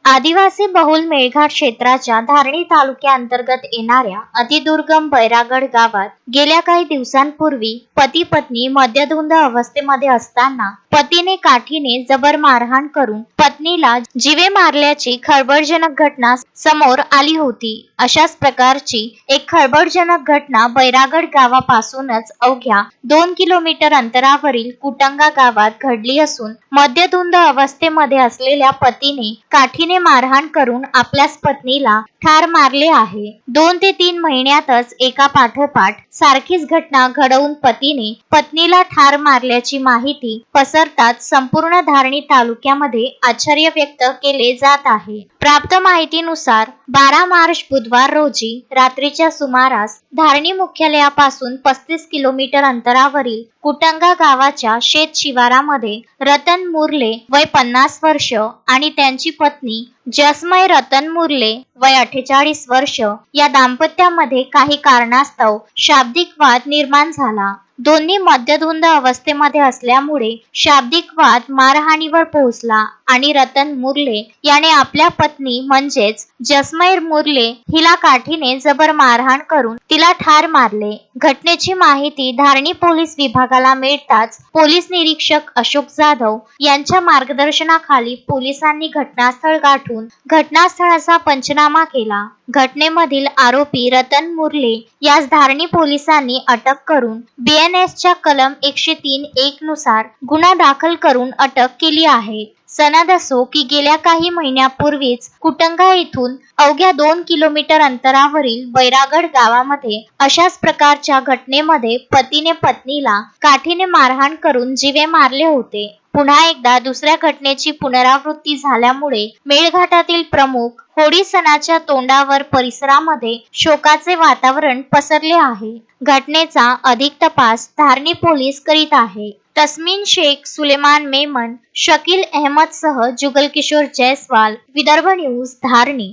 आदिवासी बहुल मेळघाट क्षेत्राच्या धारणी तालुक्याअंतर्गत येणाऱ्या अतिदुर्गम बैरागड गावात गेल्या काही दिवसांपूर्वी पती पत्नी मद्यधुंद अवस्थेमध्ये असताना पतीने काठीने जबर मारहाण करून पत्नीला जीवे मारल्याची खळबळजनक घटना समोर आली होती। अशाच प्रकारची एक खळबळजनक घटना बैरागड गावापासूनच अवघ्या 2 किलोमीटर अंतरावरील कुटंगा गावात घडली असून मद्यधुंद अवस्थेमध्ये असलेल्या पतीने काठीने मारहाण करून आपल्याच पत्नीला ठार मारले आहे। 2 ते 3 महिन्यातच एका पाठोपाठ सारखीच घटना घडवून पतीने पत्नीला ठार मारल्याची माहिती पसरताच संपूर्ण धारणी तालुक्यामध्ये आश्चर्य व्यक्त केले जात आहे। प्राप्त माहितीनुसार 12 मार्च बुधवार रोजी रात्रीच्या सुमारास धारणी मुख्यालयापासून 35 किलोमीटर अंतरावरील कुटंगा गावाच्या शेत शिवारामध्ये रतन मुरले वय 50 वर्ष आणि त्यांची पत्नी जसमय रतन मुरले वय 48 वर्ष या दाम्पत्यामध्ये काही कारणास्तव शाब्दिक वाद निर्माण झाला। दोन्ही मद्यधुंद अवस्थेमध्ये असल्यामुळे शाब्दिक वाद मारहाणीवर पोहोचला आणि रतन मुरले याने आपल्या पत्नी म्हणजेच जसमय मुरले हिला काठीने जबर मारहाण करून तिला ठार मारले। घटनेची माहिती धारणी पोलीस विभागाला मिळताच पोलीस निरीक्षक अशोक जाधव यांच्या मार्गदर्शनाखाली पोलिसांनी घटनास्थळ गाठून घटनास्थळाचा पंचनामा केला। घटनेमधील आरोपी रतन मुरले यास धारणी पोलिसांनी अटक करून BNSच्या कलम 103(1) नुसार गुन्हा दाखल करून अटक केली आहे। सनद असो की गेल्या काही महिन्यापूर्वीच कुटंगा येथून अवघ्या 2 किलोमीटर अंतरावरील बैरागड गावामध्ये अशाच प्रकारच्या घटनेमध्ये पतीने पत्नीला काठीने मारहाण करून जीवे मारले होते। पुन्हा एकदा दुसऱ्या घटनेची पुनरावृत्ती झाल्यामुळे मेळघाटातील प्रमुख होळी सणाच्या तोंडावर परिसरामध्ये शोकाचे वातावरण पसरले आहे। घटनेचा अधिक तपास धारणी पोलीस करीत आहे। तस्मीन शेख, सुलेमान मेमन, शकील अहमद सह जुगल किशोर जयस्वाल, विदर्भ न्यूज, धारणी।